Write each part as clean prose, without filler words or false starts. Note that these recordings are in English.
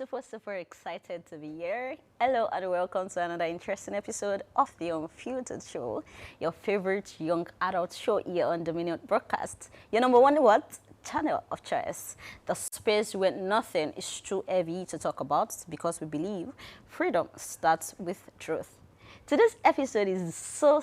super excited to be here. Hello and welcome to another interesting episode of the Unfiltered show, your favorite young adult show here on Dominion Broadcast. Your number one what? Channel of choice. The space where nothing is too heavy to talk about because we believe freedom starts with truth. Today's episode is so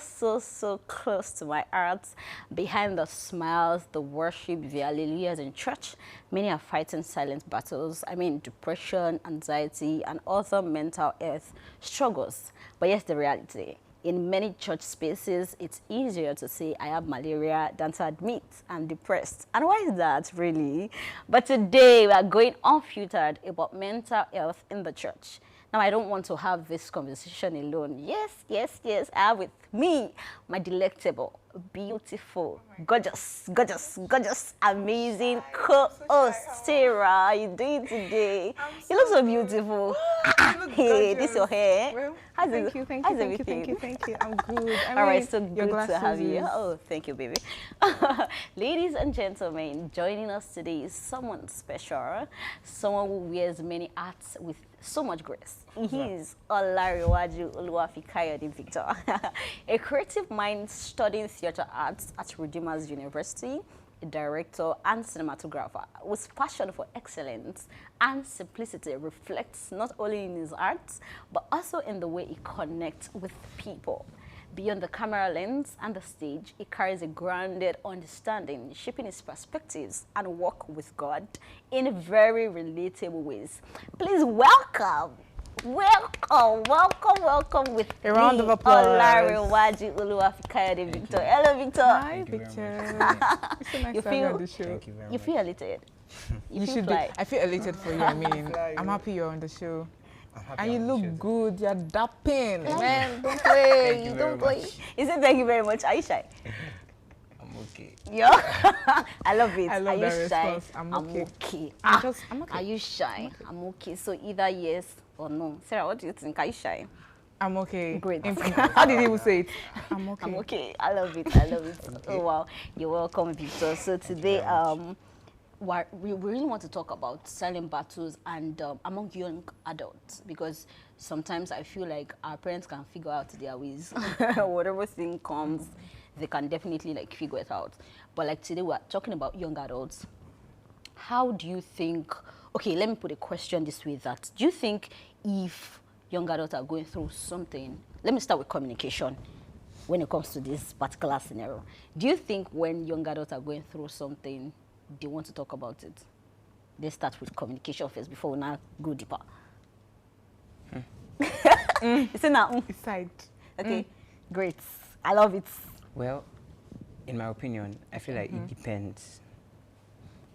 close to my heart. Behind the smiles, the worship, the hallelujahs in church, many are fighting silent battles. Depression, anxiety, and other mental health struggles. But here's the reality. In many church spaces, it's easier to say I have malaria than to admit I'm depressed. And why is that, really? But today, we are going unfiltered about mental health in the church. Now, I don't want to have this conversation alone. Yes, I have with me my delectable, beautiful, gorgeous, amazing co-host, Sarah. How are you doing today? You look so beautiful. Hey, this is your hair. Well, how's thank you. I'm good. All right, so your good to have you. glasses. Oh, thank you, baby. Ladies and gentlemen, joining us today is someone special, someone who wears many hats with so much grace. He is Olariwaju Oluwafikayode Victor, a creative mind studying theater arts at Redeemers University, a director and cinematographer whose passion for excellence and simplicity reflects not only in his art, but also in the way he connects with people. Beyond the camera lens and the stage, he carries a grounded understanding, shaping his perspectives and work with God in very relatable ways. Please welcome with A round me, of applause. Olariwaju Oluwafikayode Victor. Hello, Victor. Hi, Thank you very Victor. It's so nice You to have you feel- on the show. Thank you very You much. feel elated? You feel should be. fly? I feel elated for you. I'm happy you're on the show. I'm happy And you I'm on the look show. good. You're dapping. Man, don't play. Thank you very Don't play. much. He said thank you very much. Are you shy? I'm okay. Yeah. I love it. I love Are you that shy? response. I'm okay. I'm okay. Are you shy? I'm okay. So either yes or no. Sarah, what do you think? Are you shy? I'm okay. Great. How did he even say it? I'm okay. I'm okay. I love it. Oh wow. You're welcome, Victor. So today, we really want to talk about silent battles and among young adults, because sometimes I feel like our parents can figure out their ways. Whatever thing comes, they can definitely figure it out. But today we're talking about young adults. How do you think, okay, let me put a question this way, that do you think if young adults are going through something, let me start with communication when it comes to this particular scenario. Do you think when young adults are going through something, they want to talk about it? They start with communication first before we now go deeper. You say now? It's side. Okay, great. I love it. Well, in my opinion, I feel like it depends.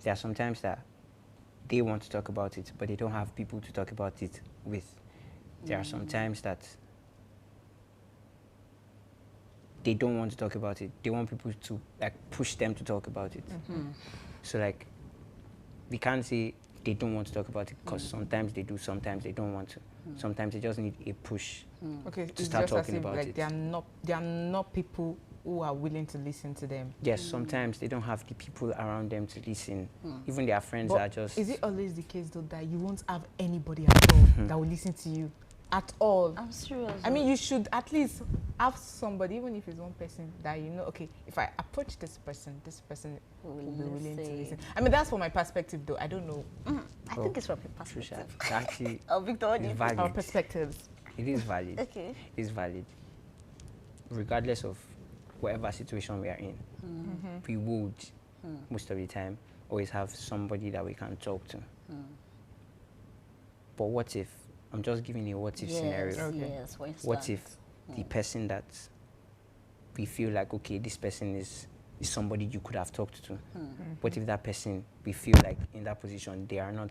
There are sometimes that they want to talk about it, but they don't have people to talk about it with. There are some times that they don't want to talk about it. They want people to push them to talk about it. So we can't say they don't want to talk about it, because sometimes they do, sometimes they don't want to. Sometimes they just need a push. Okay. To It's start just as talking if, about it. They are not people who are willing to listen to them. Yes, sometimes they don't have the people around them to listen. Even their friends But are just... is it always the case though that you won't have anybody at all that will listen to you at all? I'm serious. You should at least have somebody, even if it's one person, that okay, if I approach this person will be willing to listen. That's from my perspective though. I don't know I think it's from a perspective. It's actually Oh, Victor, what do it's you think? our valid. perspectives. It is valid. Okay. It's valid. Regardless of whatever situation we are in, we would, most of the time, always have somebody that we can talk to. But what if, I'm just giving a what if scenario. Okay. Yes, for instance. What if the person that we feel like, okay, this person is somebody you could have talked to. What if that person, we feel like in that position, they are not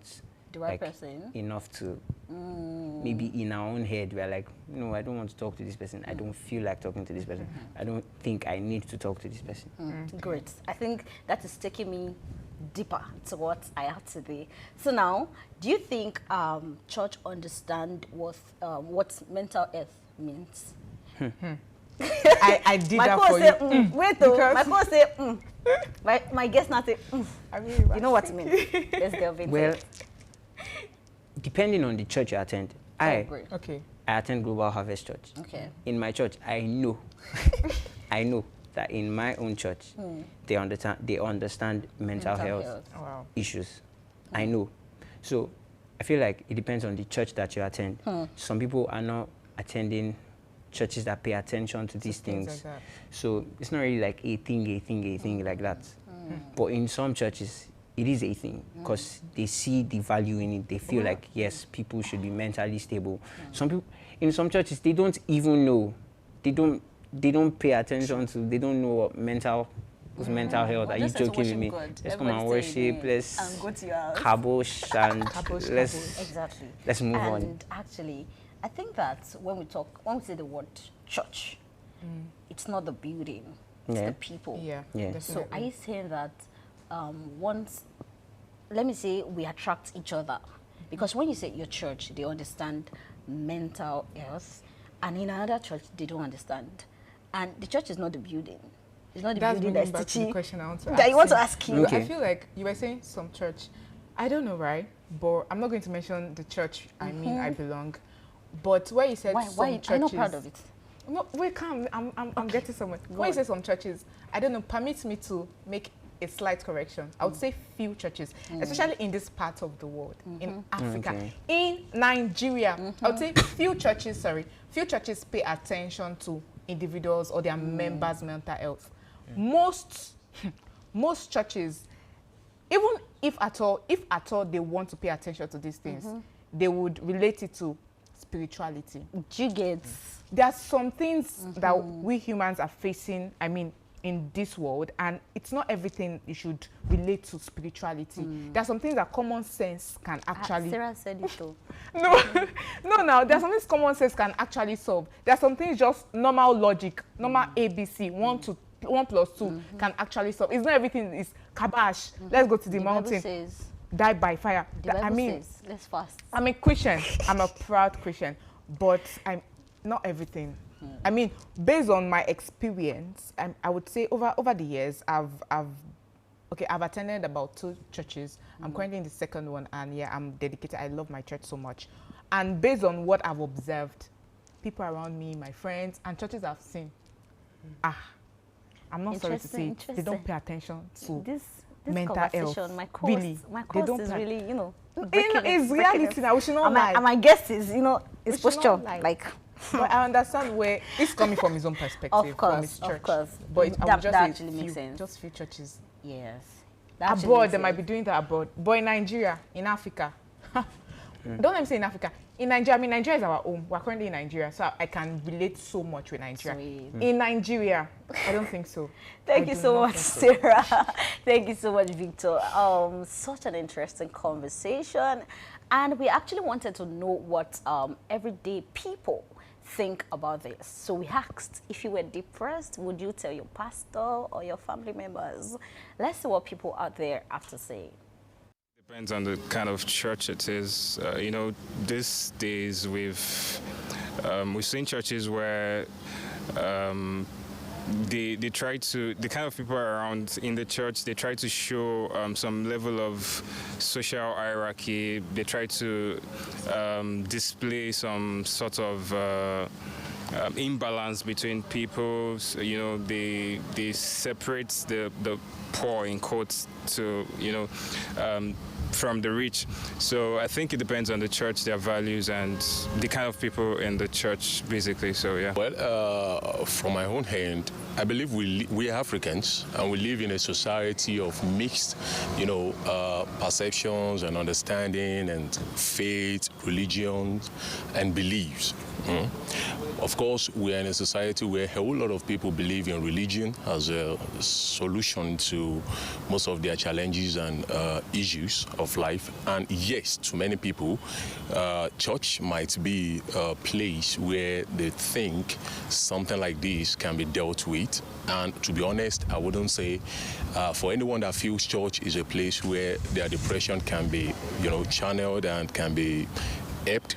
the right person? enough to, maybe in our own head, we're like, no, I don't want to talk to this person. I don't feel like talking to this person. I don't think I need to talk to this person. Great. I think that is taking me deeper to what I have today. So now, do you think church understand what mental health means? I did My that coach for say, you. wait though. Because- My coach say, my guest now say, I mean, you know what I mean? Let's delve into Well, it. depending on the church you attend. Okay. I attend Global Harvest Church. Okay. In my church, I know, I know that in my own church, they understand mental health Wow. issues. I know. So I feel like it depends on the church that you attend. Some people are not attending churches that pay attention to these things. Like that. So it's not really like a thing like that. But in some churches, it is a thing because they see the value in it. They feel like, yes, people should be mentally stable. Some people, in some churches, they don't even know. They don't pay attention to, they don't know what mental health. Are you joking with me? Let's come and worship, let's go to your house. kabosh and let's Exactly. let's move on. And actually, I think that when we say the word church, it's not the building, it's the people. Yeah. So are you saying that once, let me say, we attract each other? Because when you say your church, they understand mental health, and in another church, they don't understand. And the church is not the building. It's not the building that's back to the teaching. question I want to That ask you want to you. ask you. Okay. I feel like you were saying some church. I don't know, right? But I'm not going to mention the church I belong. But where you said some churches... I'm not proud of it. No, we can't. I'm getting somewhere. When you say some churches, I don't know, permit me to make a slight correction. I would say few churches, especially in this part of the world, in Africa, in Nigeria. I would say few churches pay attention to individuals or their members' mental health. Most churches, even if at all they want to pay attention to these things, they would relate it to spirituality. There are some things that we humans are facing, in this world, and it's not everything you should relate to spirituality. There are some things that common sense can actually... Sarah said it too. No, there are some things common sense can actually solve. There are some things just normal logic, normal ABC, 1 plus 2 can actually solve. It's not everything is kabash. Let's go to the mountain. Bible says, die by fire. the Bible says, let's fast. I'm a Christian. I'm a proud Christian, but I'm not everything. Based on my experience, I would say over the years, I've attended about 2 churches. I'm currently in the second one, and yeah, I'm dedicated. I love my church so much. And based on what I've observed, people around me, my friends, and churches I've seen, I'm not sorry to say it, they don't pay attention to this mental health. My course, Really, my they course don't is pay- really, It's reality now. We should not lie. And my guess is, it's should posture. not lie. Like, But I understand where it's coming from his own perspective, from his church. of course. But I would just that say actually makes sense. just few churches. Yes. Abroad, they might be doing that abroad. But in Nigeria, in Africa, don't let me say in Africa. In Nigeria, Nigeria is our home. We're currently in Nigeria, so I can relate so much with Nigeria. Sweet. In Nigeria, I don't think so. Thank you so much, Sarah. Thank you so much, Victor. Such an interesting conversation. And we actually wanted to know what everyday people think about this. So we asked, if you were depressed, would you tell your pastor or your family members? Let's see what people out there have to say. Depends on the kind of church it is. These days we've seen churches where they try to, the kind of people around in the church, they try to show some level of social hierarchy. They try to display some sort of imbalance between people. So, they separate the poor, in quotes, to from the rich. So I think it depends on the church, their values, and the kind of people in the church, basically. So yeah. Well, from my own hand, I believe we are Africans, and we live in a society of mixed, perceptions and understanding and faith, religions, and beliefs. Of course, we are in a society where a whole lot of people believe in religion as a solution to most of their challenges and issues of life. And yes, to many people, church might be a place where they think something like this can be dealt with. And to be honest, I wouldn't say for anyone that feels church is a place where their depression can be, channeled and can be helped,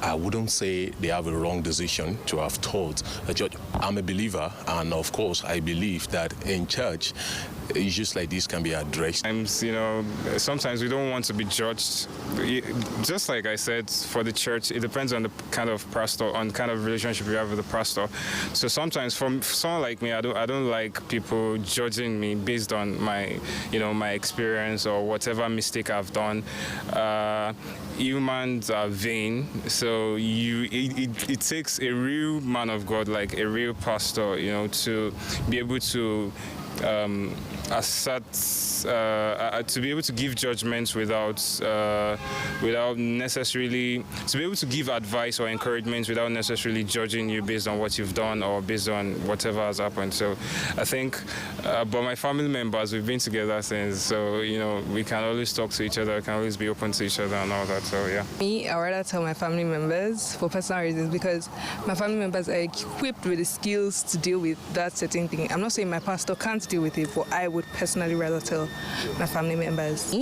I wouldn't say they have a wrong decision to have taught a church. I'm a believer, and of course, I believe that in church, issues like this can be addressed? Sometimes we don't want to be judged. Just like I said, for the church, it depends on the kind of pastor, on the kind of relationship you have with the pastor. So sometimes, for someone like me, I don't like people judging me based on my experience or whatever mistake I've done. Humans are vain, so it takes a real man of God, like a real pastor, to be able to to be able to give judgments without necessarily, to be able to give advice or encouragement without necessarily judging you based on what you've done or based on whatever has happened. So I think, but my family members, we've been together since, so we can always talk to each other, can always be open to each other and all that. So yeah. Me, I would rather tell my family members for personal reasons, because my family members are equipped with the skills to deal with that certain thing. I'm not saying my pastor can't deal with it, but I would personally rather tell my family members.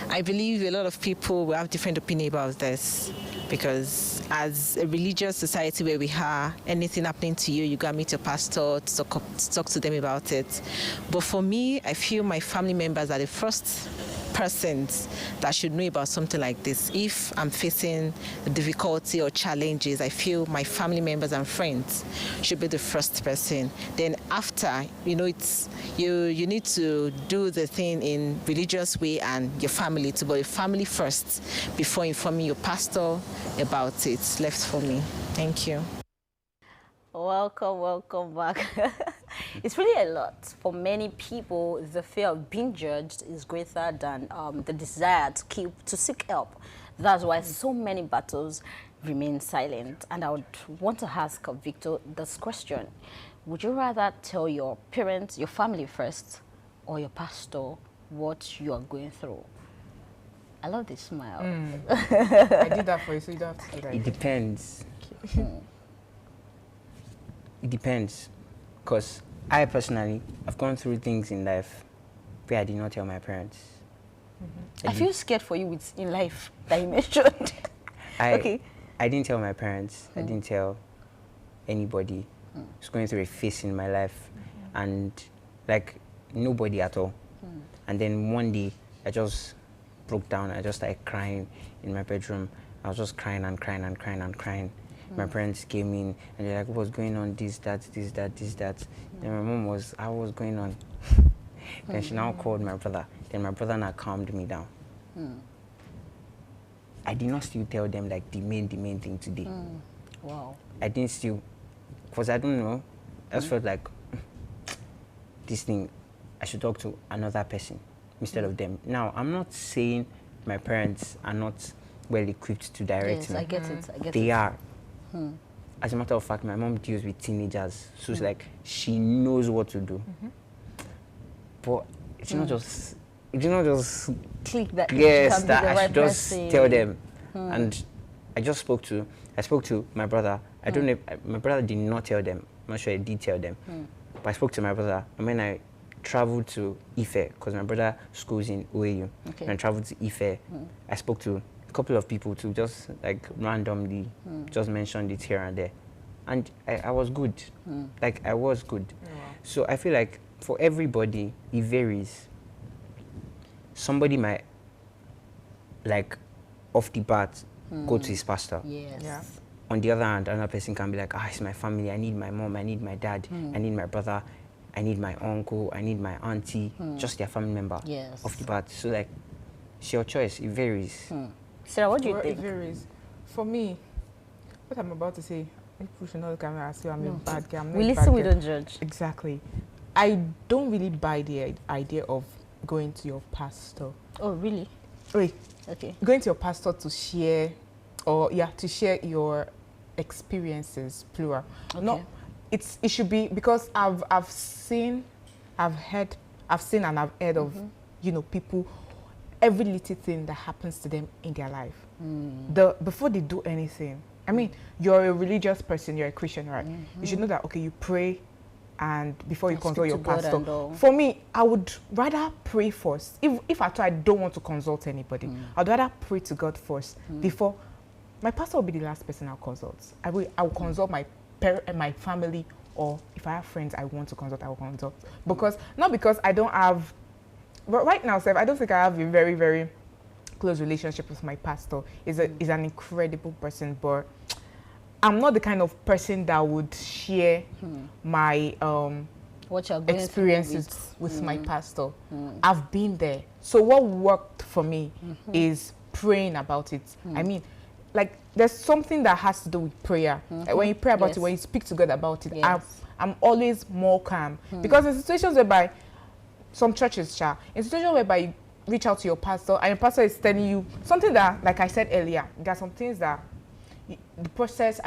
I believe a lot of people will have different opinion about this, because as a religious society where we are, anything happening to you, you gotta meet your pastor to talk to them about it. But for me, I feel my family members are the first persons that should know about something like this. If I'm facing difficulty or challenges, I feel my family members and friends should be the first person. Then after, it's you need to do the thing in religious way and your family to, but your family first before informing your pastor about it. It's left for me. Thank you. Welcome back. It's really a lot. For many people, the fear of being judged is greater than the desire to seek help. That's why so many battles remain silent. And I would want to ask Victor this question. Would you rather tell your parents, your family first, or your pastor what you are going through? I love this smile. I did that for you, so you don't have to do that. It depends. It depends, because I personally, I've gone through things in life where I did not tell my parents. I feel scared for you in life that you mentioned. Okay. I didn't tell my parents. I didn't tell anybody. I was going through a phase in my life, and like nobody at all. And then one day, I just broke down. I just started crying in my bedroom. I was just crying and crying and crying and crying. My parents came in and they're like, what's going on? This, that. Then my mom was, how was going on? Then she now called my brother. Then my brother now calmed me down. I did not still tell them like the main thing today. Wow. I didn't still, because I don't know. I just felt like this thing, I should talk to another person instead of them. Now, I'm not saying my parents are not well equipped to direct me. I get it. They are. As a matter of fact, my mom deals with teenagers, so it's like she knows what to do. But it's not just click that. Yes, that I should just tell them. And I spoke to my brother. I don't know. My brother did not tell them. I'm not sure I did tell them. But I spoke to my brother, and when I traveled to Ife, because my brother schools in OAU, and I traveled to Ife, I spoke to a couple of people to just like randomly just mentioned it here and there, and I was good. Like I was good. So I feel like for everybody it varies. Somebody might like off the bat go to his pastor. Yes. Yeah. On the other hand, another person can be like, it's my family, I need my mom, I need my dad, I need my brother, I need my uncle, I need my auntie, just their family member. Yes. Off the bat. So like it's your choice, it varies. Sarah, what do you Well, think? it varies. For me, what I'm about to say, people should not look at me and say I'm a bad guy. I'm not We a listen, bad we girl. don't judge. Exactly. I don't really buy the idea of going to your pastor. Oh, really? Wait, Okay. going to your pastor to share, to share your experiences, plural. Okay. No, it should be, because I've seen and I've heard of people, every little thing that happens to them in their life. Before they do anything, I mean, you're a religious person, you're a Christian, right? You should know that, okay, you pray and before you And consult speak your to God pastor. and all. For me, I would rather pray first. If at all I don't want to consult anybody, I'd rather pray to God first before. My pastor will be the last person I'll consult. I will consult my family or if I have friends I want to consult, I will consult. Because, not because I don't have, but right now, Seth, I don't think I have a very, very close relationship with my pastor. He's an incredible person, but I'm not the kind of person that would share my what you're going experiences with my pastor. I've been there. So what worked for me is praying about it. I mean, like, there's something that has to do with prayer. Like, when you pray about it, when you speak to God about it, I'm always more calm. Because in situations whereby, some churches, in situations whereby you reach out to your pastor and your pastor is telling you something that, like I said earlier, there are some things that the process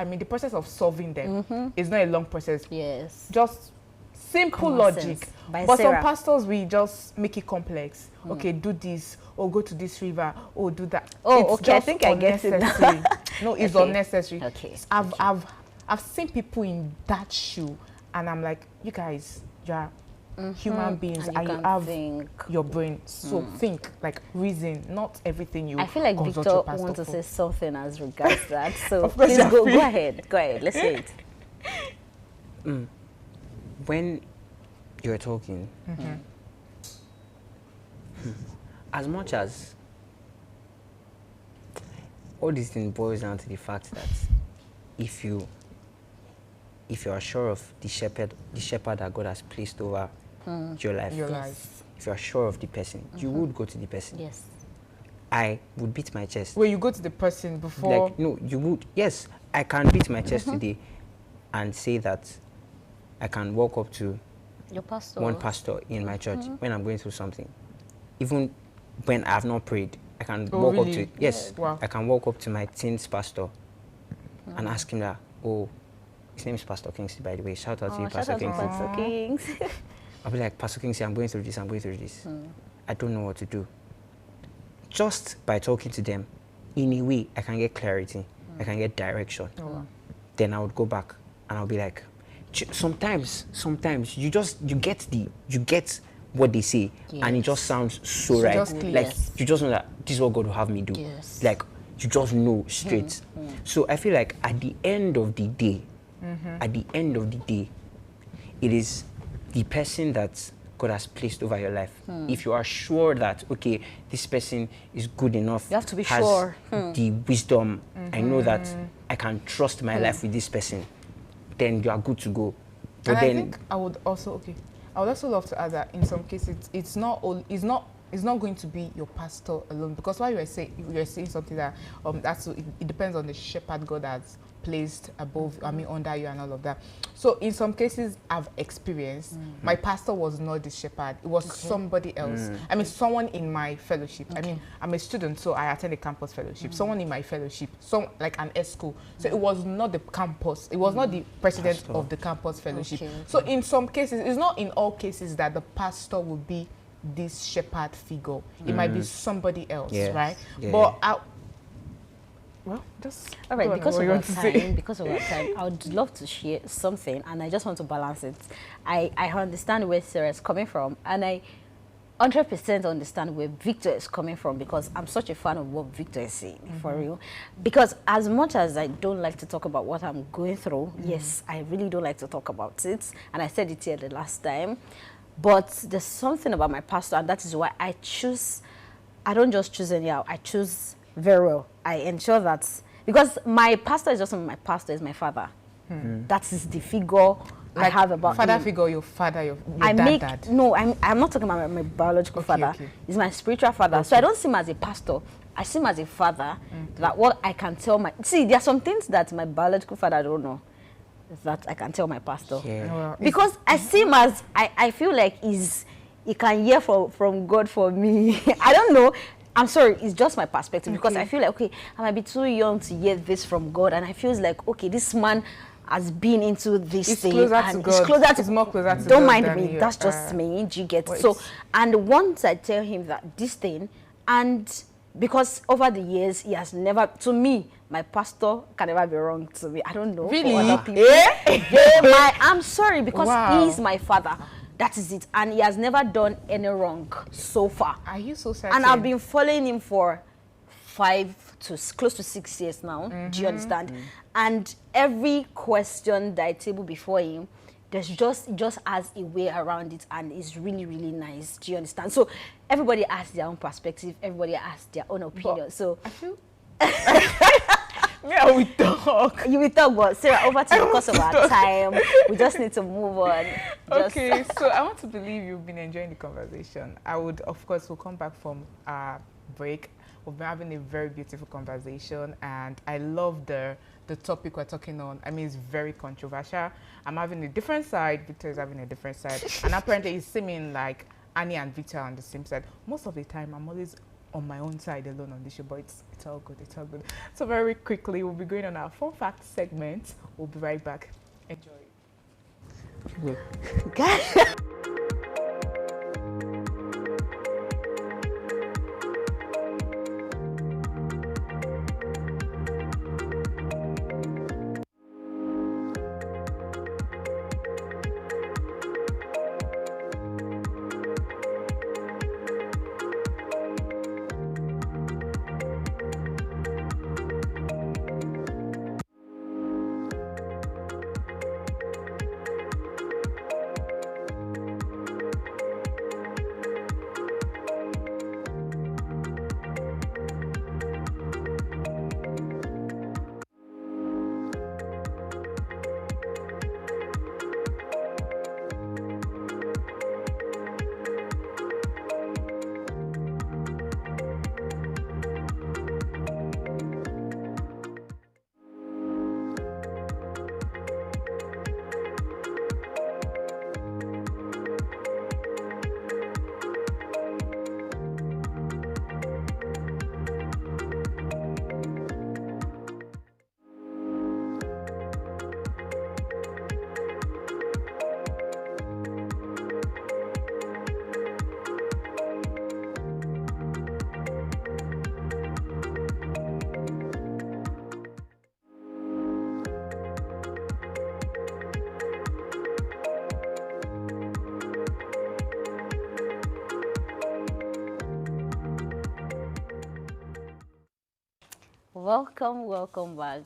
of solving them is not a long process. Yes. Just simple logic. But some pastors, we just make it complex. Okay, do this, or go to this river, or do that. Oh, okay, I think I get it now. No, it's unnecessary. Okay. I've seen people in that shoe, and I'm like, you guys, you're human beings, and you have your brain. So think, like, reason, not everything you. I feel like consult Victor your pastor wants to for. say something as regards that. So Of course, please go ahead. Go ahead. Let's hear it. When you're talking, as much as all this thing boils down to the fact that if you are sure of the shepherd that God has placed over your life, if you are sure of the person, you would go to the person. Yes. I would beat my chest. Well, you go to the person before. Like, no, you would. Yes, I can beat my chest today and say that I can walk up to Your pastor. one pastor in my church when I'm going through something. Even when I have not prayed, I can walk up to, I can walk up to my teens pastor and ask him that, oh, his name is Pastor Kingsley, by the way. Shout out to you, Pastor Kingsley. Pastor Kings. I'll be like, Pastor Kingsley, I'm going through this. I don't know what to do. Just by talking to them, in a way, I can get clarity. I can get direction. Then I would go back and I'll be like, sometimes you get what they say, and it just sounds so right. Like, you just know that this is what God will have me do. Like, you just know straight. So I feel like at the end of the day, it is the person that God has placed over your life. If you are sure that, okay, this person is good enough, you have to be has sure. the wisdom, I know that I can trust my life with this person, then you are good to go. But and then I think I would also love to add that in some cases it's not going to be your pastor alone, because while you were saying something that it depends on the shepherd God has placed above, under you and all of that. So in some cases I've experienced my pastor was not the shepherd, it was somebody else. Someone in my fellowship. I'm a student, so I attend a campus fellowship. Someone in my fellowship, like an S school. So it was not the campus, it was not the president of the campus fellowship. So in some cases, it's not in all cases that the pastor will be this shepherd figure. It might be somebody else, right? But just all right. Because of our time, I would love to share something, and I just want to balance it. I understand where Sarah is coming from, and I 100% understand where Victor is coming from, because I'm such a fan of what Victor is saying, for real. Because as much as I don't like to talk about what I'm going through, yes, I really don't like to talk about it, and I said it here the last time. But there's something about my pastor, and that is why I don't just choose anyhow. I choose very well. I ensure that, because my pastor is just my pastor, is my father. That is the figure I have about father him. figure, your father, your dad. No, I'm not talking about my biological father. He's my spiritual father. So I don't see him as a pastor. I see him as a father. That what I can tell there are some things that my biological father don't know that I can tell my pastor. Because I see him as, I feel like he can hear from God for me. I don't know. I'm sorry, it's just my perspective, because I feel like, okay, I might be too young to hear this from God, and I feel like, okay, this man has been into this thing, and he's more closer to don't God mind than me, you. that's just me, do you get? So, and once I tell him that this thing, and because over the years, he has never, to me, my pastor can never be wrong to me. I don't know. Really? For other people. I'm sorry, because he's my father. That is it. And he has never done any wrong so far. Are you so certain? And I've been following him for 5 to close to 6 years now. Do you understand? And every question that I table before him, there's just it just has a way around it, and it's really, really nice. Do you understand? So everybody has their own perspective, everybody has their own opinion. So I feel me, I will talk. you will talk, but Sarah, over to you because of our time. We just need to move on. Okay, so I want to believe you've been enjoying the conversation. I would, of course, we'll come back from our break. We've been having a very beautiful conversation, and I love the topic we're talking on. I mean, it's very controversial. I'm having a different side, Victor is having a different side, and apparently it's seeming like Annie and Victor are on the same side. Most of the time, I'm always on my own side alone on this show, but it's all good, it's all good. So very quickly, we'll be going on our fun fact segment. We'll be right back. Enjoy. Welcome back.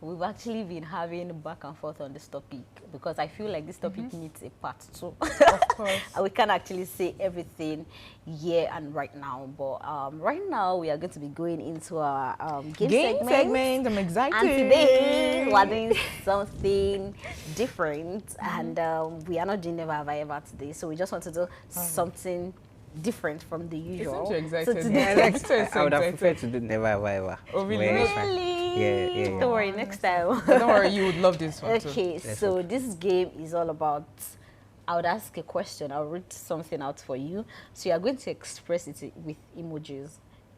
We've actually been having back and forth on this topic because I feel like this topic needs a part 2. Of course. We can't actually say everything here and right now, but right now we are going to be going into our game segment. I'm excited. And today we're doing something different, and we are not doing Never Have I Ever today, so we just want to do something different from the usual. Isn't you excited? So today, I would have preferred to do Never Have I Ever. Oh, really? Well, it's fine. Really? Yeah. Don't worry, next time. Don't worry, you would love this one too. Okay, so this game is all about, I would ask a question, I'll read something out for you. So you're going to express it with emojis.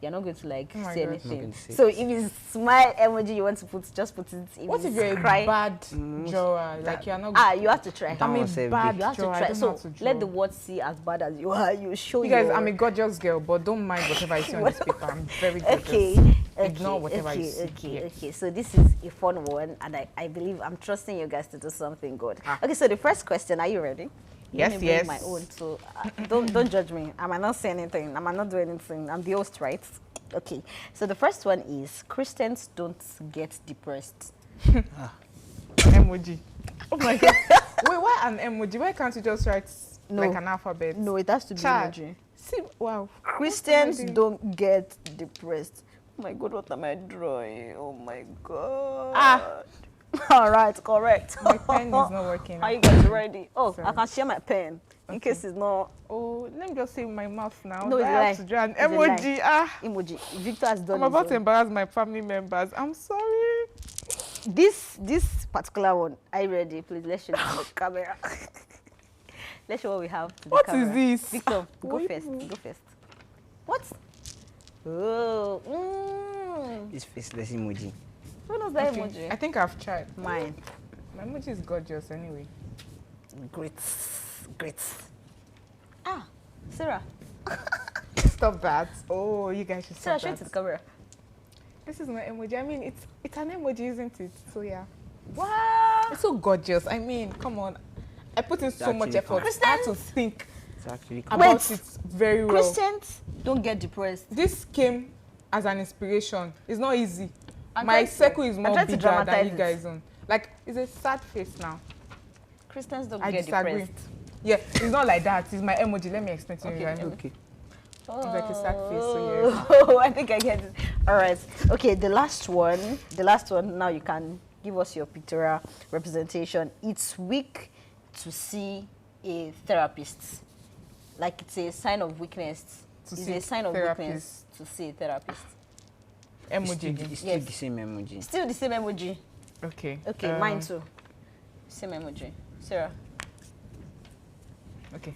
You're not going to like say gosh. anything. So if it's smile emoji you want to put, just put it. What if you're a bad drawer? Like you're not. You have to try. I'm a bad You have to drawer. I try. don't So know how to draw. let the world see as bad as you are. You show You guys, your... I'm a gorgeous girl, but don't mind whatever I see on this paper. I'm very gorgeous. Okay. Ignore whatever you see. Okay. So this is a fun one, and I believe I'm trusting you guys to do something good. Okay, so the first question, are you ready? Yes, Let me yes. bring my own, so don't judge me. I might not say anything. I might not do anything. I'm the host, right? Okay. So the first one is Christians don't get depressed. Emoji. Oh my god. Wait, why an emoji? Why can't you just write like an alphabet? No, it has to be Child. emoji. See, wow. Christians What am I doing? don't get depressed. Oh my god, what am I drawing? Oh my god. All right, correct. My pen is not working. Are you guys ready? Oh, Sorry. I can share my pen in case it's not. Oh, let me just say my mouth now. No, it's I a have lie. to draw an It's a emoji. Emoji. Victor has done I'm about his to own. embarrass my family members. I'm sorry. This particular one. Are you ready? Please, let's show the camera. Let's show what we have to the What camera. is this? Victor, go Wait. first. Go first. What? Oh. This faceless emoji. Who knows that Okay, emoji? I think I've tried. Mine. My emoji is gorgeous anyway. Great. Sarah. Stop that. Oh, you guys should Sarah, stop show it to the that. camera. This is my emoji. I mean, it's an emoji, isn't it? So yeah. Wow. It's so gorgeous. I mean, come on. I put in so much actually effort. fun. I had to think It's actually about it very well. Christians don't get depressed. This came as an inspiration. It's not easy. I'm My trying to- circle is I'm more trying to bigger than dramatize you it. guys own. Like, it's a sad face now. Christians don't I get disagree. depressed. Yeah, it's not like that. It's my emoji. Let me explain to you. Okay. Okay. It's like a sad face, so yeah. Oh, I think I get it. All right. Okay, the last one. Now you can give us your pictorial representation. It's weak to see a therapist. Like it's a sign of weakness. It's a sign of weakness to see a therapist. Emoji again. It's still the same emoji. Still the same emoji. Okay. Okay, mine too. Same emoji. Sarah. Okay.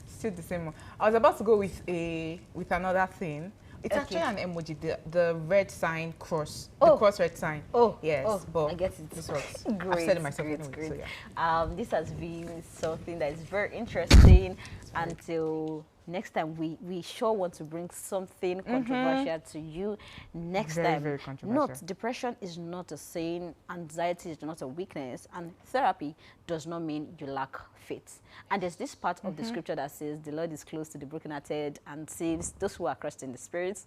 Still the same one. I was about to go with another thing. It's actually an emoji, the red sign cross. The cross red sign. Oh. Yes. Oh, but I get it. this works. Great. I've said it myself Great, anyway, great. so yeah. This has been something that is very interesting. Until next time, we sure want to bring something controversial to you next time. Very controversial. Note, depression is not a sin, anxiety is not a weakness, and therapy does not mean you lack faith. And there's this part of the scripture that says the Lord is close to the brokenhearted and saves those who are crushed in the spirit.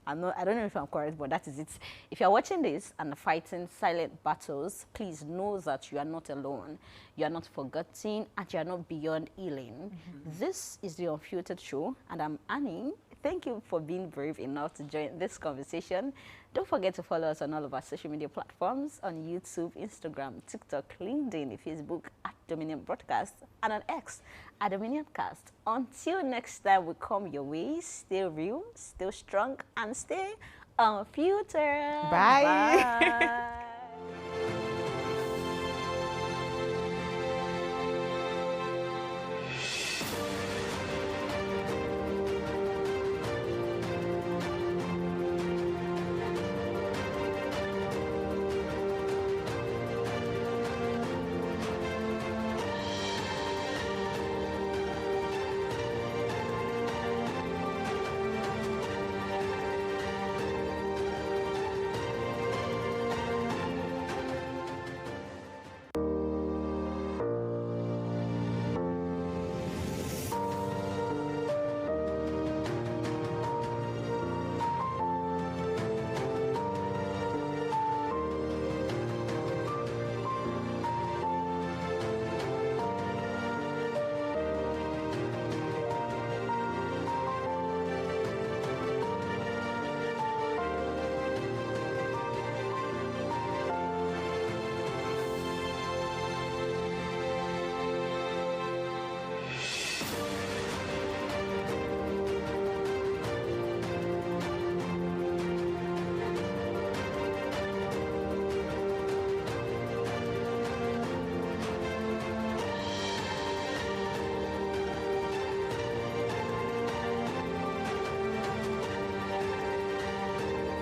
I don't know if I'm correct, but that is it. If you're watching this and fighting silent battles, please know that you are not alone. You are not forgotten, and you are not beyond healing. This is the Unfiltered Show, and I'm Annie. Thank you for being brave enough to join this conversation. Don't forget to follow us on all of our social media platforms on YouTube, Instagram, TikTok, LinkedIn, Facebook at Dominion Broadcast, and on X at Dominion Cast. Until next time we come your way, stay real, stay strong, and stay unfiltered. Bye. Bye.